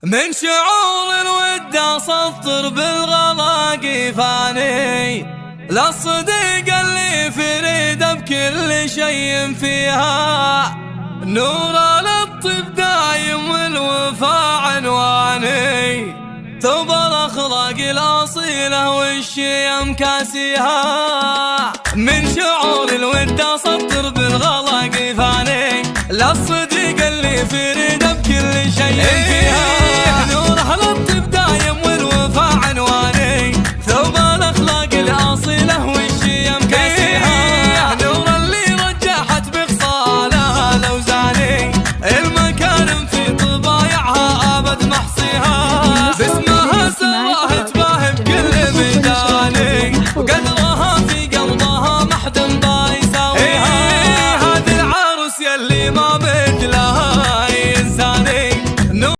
من شعور الود اسطر بالغلا قفاني، للصديق اللي فريد بكل شيء فيها، نور للطيب دايم والوفاء عنواني، ثوب الاخلاق الاصيله والشيم كاسيها. من شعور الود اسطر بالغلا قفاني، للصديق اللي فريد بكل شيء فيها، المكارم في طبايعها أبد محصيها.